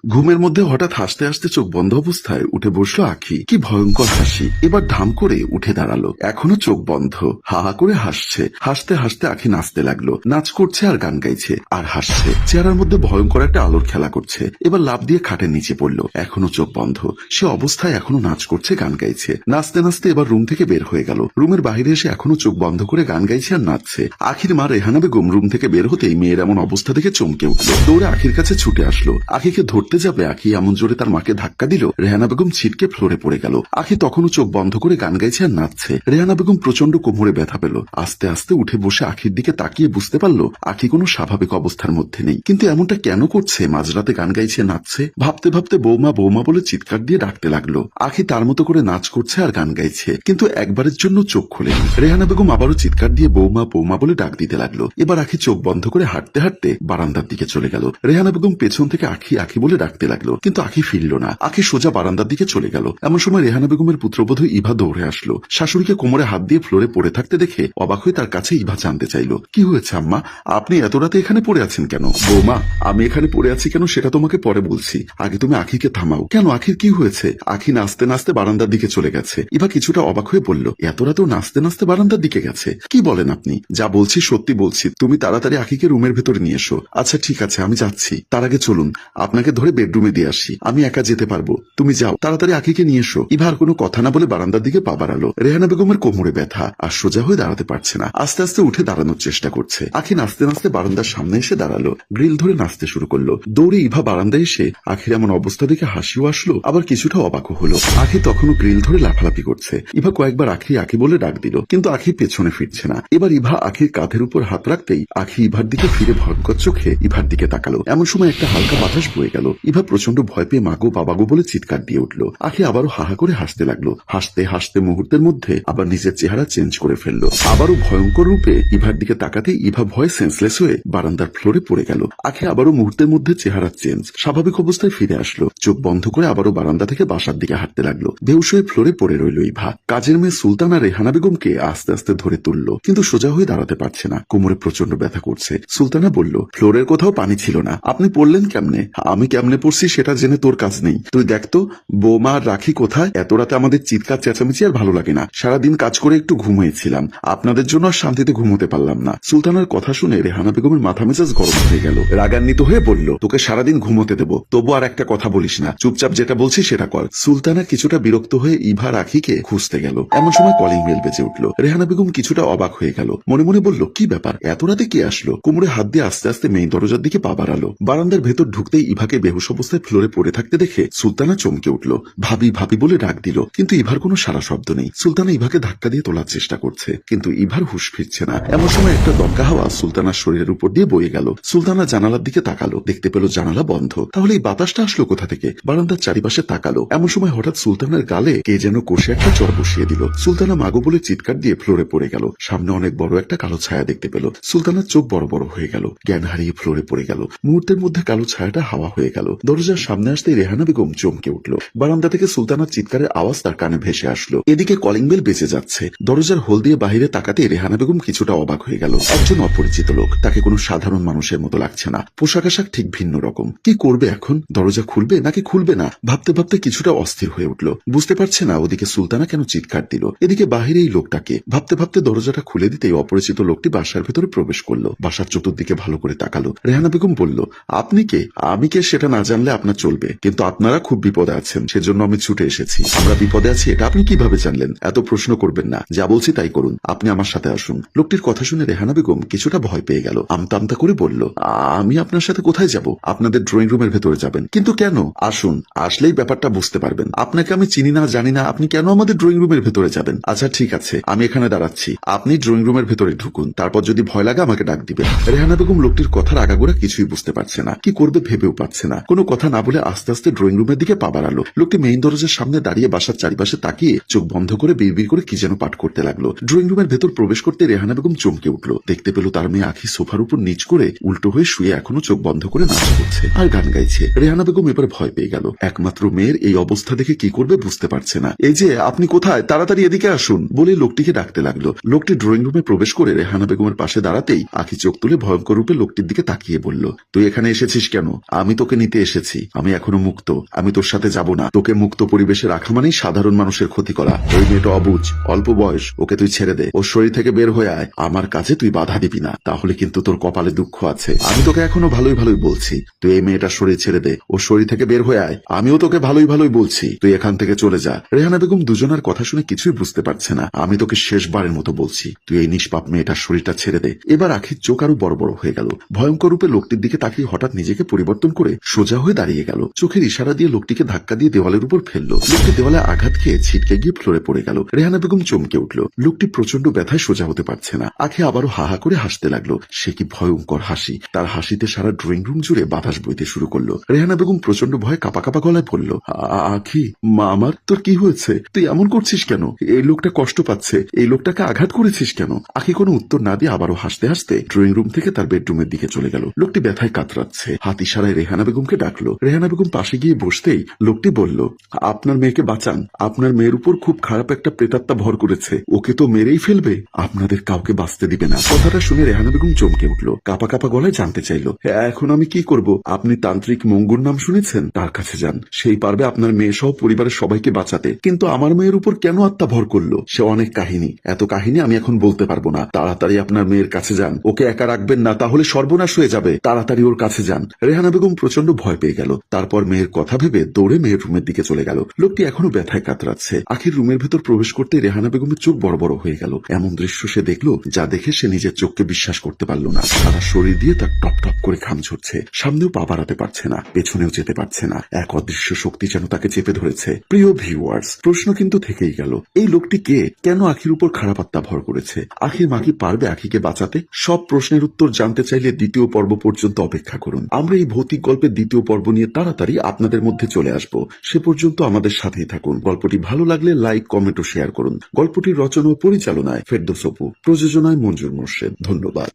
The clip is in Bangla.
ঘুমের মধ্যে হঠাৎ হাসতে হাসতে চোখ বন্ধ অবস্থায় উঠে বসলো আখি। কি ভয়ঙ্কর হাসি! এবার ধাম করে উঠে দাঁড়ালো, এখনো চোখ বন্ধ, হা হা করে হাসছে। হাসতে হাসতে আখি নাচতে লাগলো, নাচ করছে আর গান গাইছে আর হাসছে। চেহারার মধ্যে ভয়ঙ্কর একটা আলোর খেলা করছে। এবার লাফ দিয়ে খাটের নিচে পড়লো, এখনো চোখ বন্ধ। সে অবস্থায় এখনো নাচ করছে, গান গাইছে। নাচতে নাচতে এবার রুম থেকে বের হয়ে গেল। রুমের বাইরে এসে এখনো চোখ বন্ধ করে গান গাইছে আর নাচছে। আখির মা রেহানা বেগম রুম থেকে বের হতেই মেয়ের এমন অবস্থা দেখে চমকে উঠলো, দৌড়ে আখির কাছে ছুটে আসলো। আখিকে ধরতে যাবে, আখি এমন জোরে তার মাকে ধাক্কা দিল, রেহানা বেগম ছিটকে ফ্লোরে পড়ে গেল। আখি তখনও চোখ বন্ধ করে গান গাইছে আর নাচছে। রেহানা বেগম প্রচন্ড কোমরে ব্যথা পেল। আস্তে আস্তে উঠে বসে আখির দিকে তাকিয়ে বুঝতে পারলো আখি কোনো স্বাভাবিক অবস্থার মধ্যে নেই। কিন্তু এমনটা কেন করছে? মাঝরাতে গান গাইছে, নাচছে। ভাবতে ভাবতে বৌমা বৌমা বলে চিৎকার দিয়ে ডাকতে লাগলো। আখি তার মতো করে নাচ করছে আর গান গাইছে, কিন্তু একবারের জন্য চোখ খোলেনি। রেহানা বেগম আবারও চিৎকার দিয়ে বৌমা বৌমা বলে ডাক দিতে লাগলো। এবার আখি চোখ বন্ধ করে হাঁটতে হাঁটতে বারান্দার দিকে চলে গেল। রেহানা বেগম পেছন থেকে আখি আখি বলে ডাকতে লাগলো, কিন্তু আখি ফিরল না। আখি সোজা বারান্দার দিকে চলে গেল। এমন সময় রেহানা বেগমের পুত্রবধূ ইভা দৌড়ে আসলো। শাশুড়িকে কোমরে হাত দিয়ে ফ্লোরে পড়ে থাকতে দেখে অবাক হয়ে তার কাছে ইভা জানতে চাইলো, কি হয়েছে আম্মা? আপনি এত রাতে এখানে পড়ে আছেন কেন? বৌমা, আমি এখানে পড়ে আছি কেন সেটা তোমাকে পরে বলছি, আগে তুমি আখিকে থামাও। কেন, আখির কি হয়েছে? আখি নাচতে নাচতে বারান্দার দিকে চলে গেছে। ইভা কিছুটা অবাক হয়ে বলল, এত রাতেও নাচতে নাচতে বারান্দার দিকে গেছে? কি বলেন আপনি? যা বলছি সত্যি বলছি, তুমি তাড়াতাড়ি আখিকে রুমের ভেতরে নিয়ে এসো। আচ্ছা ঠিক আছে, আমি যাচ্ছি। তার আগে চলুন আপনাকে ধরে বেডরুমে দিয়ে আসি, আমি একা যেতে পারবো। তুমি যাও, তাড়াতাড়ি আখিকে নিয়ে এসো। ইভা আর কোনো কথা না বলে বারান্দার দিকে পা বাড়ালো। রেহানা বেগমের কোমরে ব্যথা, আর সোজা হয়ে দাঁড়াতে পারছে না। আস্তে আস্তে উঠে দাঁড়ানোর চেষ্টা করছে। আখি নাচতে নাচতে বারান্দার সামনে এসে দাঁড়ালো, গ্রিল ধরে নাচতে শুরু করলো। দৌড়ে ইভা বারান্দায় এসে আখির এমন অবস্থা দেখে হাসিও আসলো, আবার কিছুটা অবাকও হলো। আখি তখনও গ্রিল ধরে লাফালাফি করছে। ইভা কয়েকবার আখি আখি বলে ডাক দিল, কিন্তু আখি পেছনে ফিরছে না। এবার ইভা আখির কাঁধের উপর হাত রাখতেই আখি ইভার দিকে ফিরে ভয়ঙ্কর চোখে ইভার দিকে তাকালো। এমন সময় একটা হালকা বাতাস বয়ে গেল। ইভা প্রচন্ড ভয় পেয়ে মাগো বাবাগো বলে চিৎকার দিয়ে উঠলো। আখি আবারও হাহা করে হাসতে লাগলো। হাসতে হাসতে মুহূর্তের মধ্যে আবার নিজের চেহারা চেঞ্জ করে ফেললো। আবারও ভয়ঙ্কর রূপে ইভার দিকে তাকাতে ইভা ভয় সেন্সলেস হয়ে বারান্দার ফ্লোরে পড়ে গেল। আখি আবারও মুহূর্তের মধ্যে চেহারা চেঞ্জ, স্বাভাবিক অবস্থায় ফিরে আসলো। চোখ বন্ধ করে আবারও বারান্দা থেকে বাসার দিকে হাঁটতে লাগলো। বেহুশ হয়ে ফ্লোরে পড়ে রইল ইভা। কাজের মেয়ে সুলতানা রেহানা বেগমকে আস্তে আস্তে ধরে তুললো, কিন্তু সোজা হয়ে দাঁড়াতে পারছে না। কোমরে প্রচন্ড ব্যথা করছে। সুলতানা বলল, ফ্লোরের কোথাও পানি ছিল না, আপনি পড়লেন কেমনে? আমি কেমনে পড়ছি সেটা জেনে তোর কাজ নেই। তুই দেখতো বৌমা আর রাখি কোথায়? এত রাতে আমাদের চিৎকার চেঁচামেচি আর ভালো লাগে না। সারাদিন কাজ করে একটু ঘুমিয়েছিলাম, আপনাদের জন্য আর শান্তিতে ঘুমোতে পারলাম না। সুলতানার কথা শুনে রেহানা বেগমের মাথা মেজাজ গরম হয়ে গেল। রাগান্বিত হয়ে বলল, তোকে সারাদিন ঘুমোতে দেবো, তবু আর একটা কথা বলিস না, চুপচাপ যেটা বলছি সেটা কর। সুলতানা কিছুটা বিরক্ত হয়ে ইভা রাখিকে খুঁজতে গেল। এমন সময় কলিং বেল বেজে উঠল। রেহানা বেগম কিছুটা অবাক হয়ে গেল, মনে মনে বলল, কি ব্যাপার, এত রাতে কে আসলো? কোমরে হাত দিয়ে আস্তে আস্তে মেইন দরজার দিকে পা বাড়ালো। বারান্দার ভেতর ঢুকতেই ইভাকে বেহুশ অবস্থায় ফ্লোরে পড়ে থাকতে দেখে সুলতানা চমকে উঠল। ভাবি ভাবি বলে ডাক দিল, কিন্তু ইভার কোনো সারা শব্দ নেই। সুলতানা ইভাকে ধাক্কা দিয়ে তোলার চেষ্টা করছে, কিন্তু ইভার হুঁশ ফিরছে না। এমন সময় একটা দমকা হাওয়া সুলতানার শরীরের উপর দিয়ে বয়ে গেল। সুলতানা জানালার দিকে তাকালো, দেখতে পেল জানালা বন্ধ। তাহলে এই বাতাসটা আসলো কোথা থেকে? বারান্দার চারিপাশে তাকালো। এমন সময় হঠাৎ সুলতানার গালে কে যেন কষে একটা চড় বসিয়ে দিল। সুলতানা মাগো বলে চিৎকার দিয়ে ফ্লোরে পড়ে গেল। সামনে অনেক বড় একটা কালো ছায়া দেখতে পেল। সুলতানার চোখ বড় বড় হয়ে গেল, জ্ঞান হারিয়ে ফ্লোরে পড়ে গেল। মুহূর্তের মধ্যে কালো ছায়াটা হাওয়া হয়ে গেল। দরজার সামনে আসতেই রেহানা বেগম চমকে উঠল। বারান্দা থেকে সুলতানার চিৎকারের আওয়াজ তার কানে ভেসে আসলো। এদিকে কলিং বেল বেজে যাচ্ছে। দরজার হোল দিয়ে বাহিরে তাকাতে রেহানা বেগম কিছুটা অবাক হয়ে গেল। একজন অপরিচিত লোক, তাকে কোনো সাধারণ মানুষের মতো লাগছে না। পোশাক আশাক ঠিক ভিন্ন রকম। কি করবে এখন? দরজা খুলবে নাকি খুলবে না? ভাবতে ভাবতে কিছুটা অস্থির হয়ে উঠল। বুঝতে পারছে না ওদিকে সুলতানা কেন চিৎকার দিল, এদিকে বাহিরে এই লোকটাকে। ভাবতে ভাবতে দরজাটা খুলে দিতেই অপরিচিত লোকটি বাসার ভেতরে প্রবেশ করলো। বাসার চতুর্দিকে ভালো করে তাকালো। রেহানা বেগম বলল, আপনি কে? আমি কে সেটা না জানলে আপনার চলবে, কিন্তু আপনারা খুব বিপদে আছেন, সেজন্য আমি ছুটে এসেছি। আমরা বিপদে আছি এটা আপনি কিভাবে জানলেন? এত প্রশ্ন করবেন না, যা বলছি তাই করুন, আপনি আমার সাথে আসুন। লোকটির কথা শুনে রেহানা বেগম কিছুটা ভয় পেয়ে গেল। আমতা আমতা করে বলল, আমি আপনার সাথে কোথায় যাব? আপনাদের ড্রয়িং রুমের ভেতরে যাবেন। কিন্তু কেন? আসুন, আসলেই ব্যাপারটা বুঝতে পারবেন। আপনাকে আমি চিনি না জানি না, আপনি কেন আমাদের ড্রয়িং রুমের ভেতরে যাবেন? আচ্ছা ঠিক আছে, আমি এখানে দাঁড়াচ্ছি, আপনি ড্রয়িং রুমের ভেতরে ঢুকুন, তারপর যদি ভয় লাগে আমাকে ডাক দিবেন। রেহানা বেগম লোকটির কথার আগাগোড়া কিছুই বুঝতে পারছে না, কি করবে ভেবেও পাচ্ছে না। কোনো কথা না বলে আস্তে আস্তে ড্রয়িং রুমের দিকে পা বাড়ালো। লোকটি মেইন দরজার সামনে দাঁড়িয়ে বাসার চারিপাশে তাকিয়ে চোখ বন্ধ করে বিড়বিড় করে কি যেন পাঠ করতে লাগলো। ড্রয়িং রুমের ভেতর প্রবেশ করতে রেহানা বেগম চমকে উঠল। দেখতে পেল তার মেয়ে আখি সোফার উপর নিচ করে উল্টো হয়ে শুয়ে এখনো চোখ বন্ধ করে নাচ করছে আর গান গাইছে। রেহানা বেগম এবার ভয় পেয়ে গেল। একমাত্র মেয়ের এই অবস্থা দেখে কি করবে বুঝতে পারছে না। এই যে আপনি কোথায়, তাড়াতাড়ি এদিকে আসুন বলে লোকটিকে ডাকতে লাগলো। লোকটি ড্রয়িং রুমে প্রবেশ করে রেহানা বেগমের পাশে দাঁড়াতেই আখি চোখ তুলে ভয়ঙ্কর রূপে লোকটির দিকে তাকিয়ে বলল, তুই এখানে এসেছিস কেন? আমি তোকে নিতে থেকে এসেছি, আমি এখনো মুক্ত, আমি তোর সাথে যাব না। তোকে মুক্ত পরিবেশে রাখা মানেই সাধারণ মানুষের ক্ষতি করা। এই মেয়েটা অবুঝ, অল্প বয়স, ওকে তুই ছেড়ে দে। ওর শরীর থেকে বের হয়ে আয়, আমার কাছে তুই বাধা দিবি না, তাহলে কিন্তু তোর কপালে দুঃখ আছে। আমি তোকে এখনো ভালোই ভালোই বলছি, তুই এই মেয়েটার শরীর ছেড়ে দে, ওর শরীর থেকে বের হয়ে আয়। আমিও তোকে ভালোই ভালোই বলছি, তুই এখান থেকে চলে যা। রেহানা বেগম দুজনের কথা শুনে কিছুই বুঝতে পারছে না। আমি তোকে শেষবারের মতো বলছি, তুই এই নিষ্পাপ মেয়েটার শরীরটা ছেড়ে দে। এবার আখির চোখ আরো বড় বড় হয়ে গেল। ভয়ঙ্কর রূপে লোকটির দিকে তাকিয়ে হঠাৎ নিজেকে পরিবর্তন করে সোজা হয়ে দাঁড়িয়ে গেল। চোখের ইশারা দিয়ে লোকটিকে ধাক্কা দিয়ে দেওয়ালের উপর ফেললো। লোকটি দেওয়ালে আঘাত খেয়ে ছিটকে গিয়ে ফ্লোরে পড়ে গেল। রেহানা বেগম চমকে উঠল। লোকটি প্রচন্ড ব্যথায় সোজা হতে পারছে না। আখি আবারও হাহা করে হাসতে লাগলো। সে কি ভয়ঙ্কর হাসি! তার হাসিতে সারা ড্রয়িং রুম জুড়ে বাতাস বইতে শুরু করলো। রেহানা বেগম প্রচন্ড ভয়ে কাঁপা কাঁপা গলায় বলল, আখি, মা আমার, তোর কি হয়েছে? তুই এমন করছিস কেন? এই লোকটা কষ্ট পাচ্ছে, এই লোকটাকে আঘাত করেছিস কেন? আখি কোনো উত্তর না দিয়ে আবারও হাসতে হাসতে ড্রয়িং রুম থেকে তার বেডরুমের দিকে চলে গেল। লোকটি ব্যথায় কাতরাচ্ছে, হাত ইশারায় রেহানা বেগমকে ডাকলো। রেহানা বেগম পাশে গিয়ে বসতেই লোকটি বলল, আপনার মেয়েকে বাঁচান, আপনার মেয়ের উপর খুব খারাপ একটা প্রেতাত্মা ভর করেছে, ওকে তো মেরেই ফেলবে, আপনাদের কাউকে বাঁচতে দিবে না। কথাটা শুনে রেহানা বেগম চমকে উঠল, কাপা কাপা গলায় জানতে চাইল, এখন আমি কি করব? আপনি তান্ত্রিক মঙ্গুর নাম শুনেছেন? তার কাছে যান, সেই পারবে আপনার মেয়ে সহ পরিবারের সবাইকে বাঁচাতে। কিন্তু আমার মেয়ের উপর কেন আত্মা ভর করলো? সে অনেক কাহিনী, এত কাহিনী আমি এখন বলতে পারবো না। তাড়াতাড়ি আপনার মেয়ের কাছে যান, ওকে একা রাখবেন না, তাহলে সর্বনাশ হয়ে যাবে। তাড়াতাড়ি ওর কাছে যান। রেহানা বেগম প্রচন্ড ভয় পেয়ে গেল। তারপর মেয়ের কথা ভেবে দৌড়ে মেয়ের রুমের দিকে চলে গেল। লোকটি এখনো ব্যথায় কাতরাচ্ছে। আখির রুমের ভেতর প্রবেশ করতে রেহানা বেগমের চোখ বড় বড় হয়ে গেল। এমন দৃশ্য সে দেখলো যা দেখে সে নিজের চোখকে বিশ্বাস করতে পারল না। সারা শরীর দিয়ে তার টপ টপ করে ঘাম ঝরছে। সামনেও পা বাড়াতে পারছে না, পেছনেও যেতে পারছে না। এক অদৃশ্য শক্তি যেন তাকে চেপে ধরেছে। প্রিয় ভিউয়ার্স, প্রশ্ন কিন্তু থেকেই গেল, এই লোকটি কে? কেন আখির উপর খারাপ আত্মা ভর করেছে? আখির মা কি পারবে আখিকে বাঁচাতে? সব প্রশ্নের উত্তর জানতে চাইলে দ্বিতীয় পর্ব পর্যন্ত অপেক্ষা করুন। আমরা এই ভৌতিক গল্পের দ্বিতীয় পর্ব নিয়ে তাড়াতাড়ি আপনাদের মধ্যে চলে আসব। সে পর্যন্ত আমাদের সাথেই থাকুন। গল্পটি ভালো লাগলে লাইক, কমেন্ট ও শেয়ার করুন। গল্পটির রচনা ও পরিচালনায় ফেরদৌস অপু, প্রযোজনায় মঞ্জুর মোর্শেদ। ধন্যবাদ।